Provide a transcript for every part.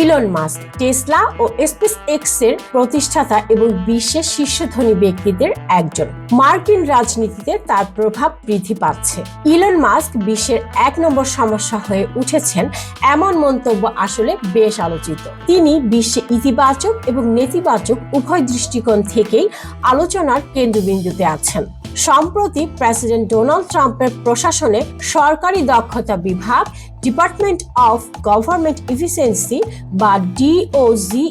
Elon Musk Tesla ও SpaceX এর প্রতিষ্ঠাতা এবং বিশ্বের শীর্ষ ধনী ব্যক্তিদের একজন। মার্কিন রাজনীতিতে তার প্রভাব বৃদ্ধি পাচ্ছে। ইলন মাস্ক বিশ্বের 1 নম্বর সমস্যা হয়ে উঠেছেন এমন মন্তব্য আসলে বেশ আলোচিত। তিনি বিশ্বে ইতিবাচক এবং নেতিবাচক উভয় দৃষ্টিকোণ থেকেই আলোচনার কেন্দ্রবিন্দুতে আছেন। সম্প্রতি প্রেসিডেন্ট ডোনাল্ড ট্রাম্পের প্রশাসনে সরকারি দক্ষতা বিভাগ ডিপার্টমেন্ট অফ গভর্নমেন্ট এফিসিয়েন্সি বা DOGE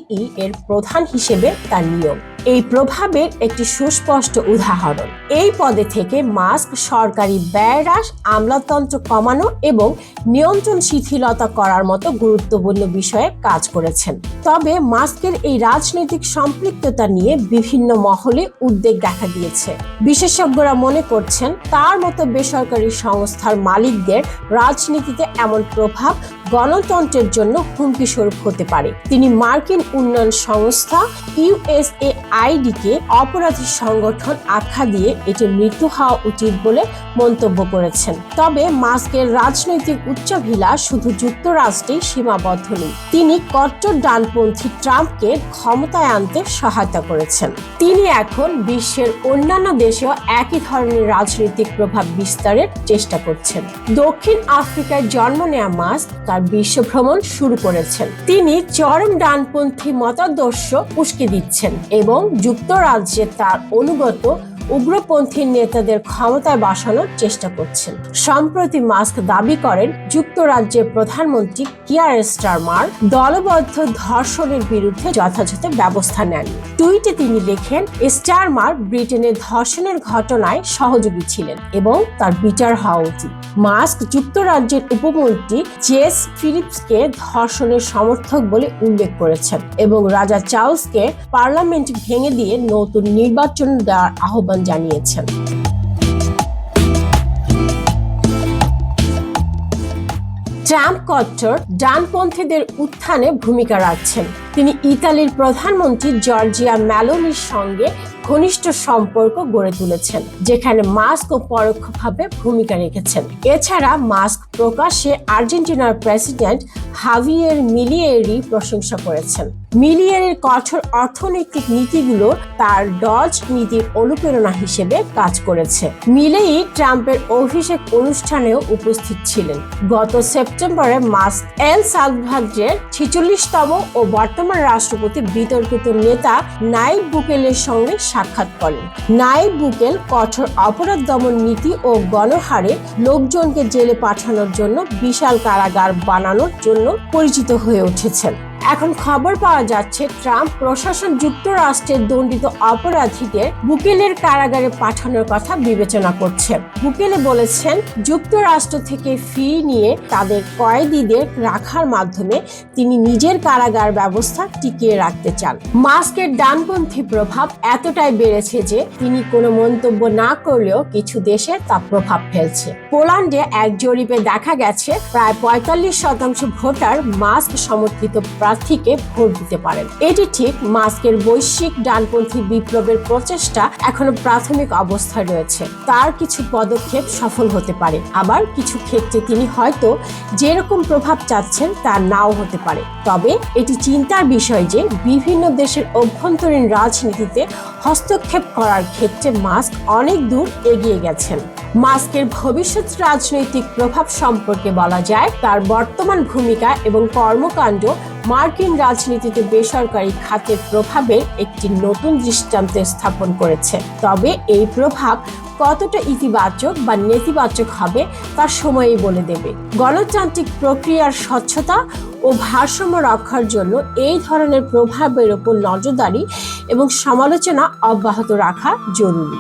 এর প্রধান হিসেবে তার নিয়োগ এই প্রভাবের একটি সুস্পষ্ট উদাহরণ। এই পদে থেকে মাস্ক সরকারি ব্যয় হ্রাস, আমলাতন্ত্র কমানো এবং নিয়ন্ত্রণ শিথিলতা করার মতো গুরুত্বপূর্ণ বিষয়ে কাজ করেছেন। তবে মাস্কের এই রাজনৈতিক সম্পৃক্ততা নিয়ে বিভিন্ন মহলে উদ্বেগ দেখা দিয়েছে। বিশেষজ্ঞরা মনে করছেন তার মতো বেসরকারি সংস্থার মালিকদের রাজনীতিতে এমন প্রভাব গণতন্ত্রের জন্য হুমকি স্বরূপ হতে পারে। তিনি মার্কিন উন্নয়ন সংস্থা USAID কে অপরাধী সংগঠন আখ্যা দিয়ে এটি মৃত্যু হওয়া উচিত বলে মন্তব্য করেছেন। তবে মাস্কের রাজনৈতিক উচ্চাভিলাষ শুধু যুক্তরাষ্ট্রেই সীমাবদ্ধ নেই। তিনি কট্টর ডানপন্থী ট্রাম্পকে ক্ষমতায় আনতে সহায়তা করেছেন। তিনি এখন বিশ্বের অন্যান্য দেশেও একই ধরনের রাজনৈতিক প্রভাব বিস্তারের চেষ্টা করছেন। দক্ষিণ আফ্রিকায় জন্ম নেওয়া মাস্ক তার বিশ্ব ভ্রমণ শুরু করেছেন। তিনি চরম ডানপন্থী মতাদর্শ উস্কে দিচ্ছেন এবং যুক্তরাজ্যে তার অনুগত উগ্রপন্থী নেতাদের ক্ষমতায় বসানোর চেষ্টা করছেন। সম্প্রতি মাস্ক দাবি করেন যুক্তরাজ্যের প্রধানমন্ত্রী কিয়ার স্টারমার দলবদ্ধ ধর্ষণের বিরুদ্ধে যথাযথ ব্যবস্থা নেন। টুইটে তিনি লেখেন, স্টারমার ব্রিটেনের ধর্ষণের ঘটনায় সহযোগী ছিলেন এবং তার বিচার হওয়া উচিত। মাস্ক যুক্তরাজ্যের উপমন্ত্রী জেস ফিলিপসকে ধর্ষণের সমর্থক বলে উল্লেখ করেছেন এবং রাজা চার্লসকে পার্লামেন্ট ভেঙে দিয়ে নতুন নির্বাচন দেওয়ার আহ্বান জানিয়েছেন। ট্রাম্প কট্টর ডানপন্থীদের উত্থানে ভূমিকা রাখছেন। তিনি ইতালির প্রধানমন্ত্রী জর্জিয়া মেলোনির সঙ্গে ঘনিষ্ঠ সম্পর্ক গড়ে তুলেছেন, যেখানে মাস্ক পরোক্ষভাবে ভূমিকা রেখেছেন। এছাড়া মাস্ক প্রকাশ্যে আর্জেন্টিনার প্রেসিডেন্ট হাভিয়ের মিলিয়েরি প্রশংসা করেছেন। মিলিয়েরির কঠোর অর্থনৈতিক নীতিগুলো তার ডজ নীতির অনুপ্রেরণা হিসেবে কাজ করেছে। মিলেই ট্রাম্পের অভিষেক অনুষ্ঠানেও উপস্থিত ছিলেন। গত সেপ্টেম্বরে মাস্ক এল সালভাডোরের 46তম ও বর্তমান রাষ্ট্রপতি বিতর্কিত নেতা নাইব বুকেলের সঙ্গে সাক্ষাৎ করেন। নাইব বুকেল কঠোর অপরাধ দমন নীতি ও গণহারে লোকজনকে জেলে পাঠানোর জন্য বিশাল কারাগার বানানোর জন্য পরিচিত হয়ে উঠেছেন। এখন খবর পাওয়া যাচ্ছে ট্রাম্প প্রশাসন যুক্তরাষ্ট্রের দণ্ডিত অপরাধীদের বুকেলের কারাগারে পাঠানোর কথা বিবেচনা করছে। বুকেলে বলেছেন, যুক্তরাষ্ট্র থেকে ফি নিয়ে তাদের কয়েদিদের রাখার মাধ্যমে তিনি নিজের কারাগার ব্যবস্থা টিকিয়ে রাখতে চান। মাস্কের ডানপন্থী প্রভাব এতটাই বেড়েছে যে তিনি কোনো মন্তব্য না করলেও কিছু দেশে তা প্রভাব ফেলছে। পোল্যান্ডে এক জরিপে দেখা গেছে প্রায় 45% ভোটার মাস্ক সমর্থিত প্রার্থীকে ভোট দিতে পারেন। এটি ঠিক, মাস্কের বৈশ্বিক ডানপন্থী বিপ্লবের প্রচেষ্টা এখনো প্রাথমিক অবস্থায় রয়েছে। তার কিছু পদক্ষেপ সফল হতে পারে, আবার কিছু ক্ষেত্রে তিনি হয়তো যেরকম প্রভাব চাচ্ছেন তা নাও হতে পারে। তবে এটি চিন্তার বিষয় যে বিভিন্ন দেশের অভ্যন্তরীণ রাজনীতিতে হস্তক্ষেপ করার ক্ষেত্রে মাস্ক অনেক দূর এগিয়ে গেছেন। মাস্কের ভবিষ্যৎ রাজনৈতিক প্রভাব সম্পর্কে বলা যায়, তার বর্তমান ভূমিকা এবং কর্মকাণ্ড মার্কিন রাজনীতিতে বেসরকারি খাতের প্রভাবের একটি নতুন দৃষ্টান্ত স্থাপন করেছে। তবে এই প্রভাব কতটা ইতিবাচক বা নেতিবাচক হবে তা সময়ই বলে দেবে। গণতান্ত্রিক প্রক্রিয়ার স্বচ্ছতা ও ভারসাম্য রক্ষার জন্য এই ধরনের প্রভাবের উপর নজরদারি এবং সমালোচনা অব্যাহত রাখা জরুরি।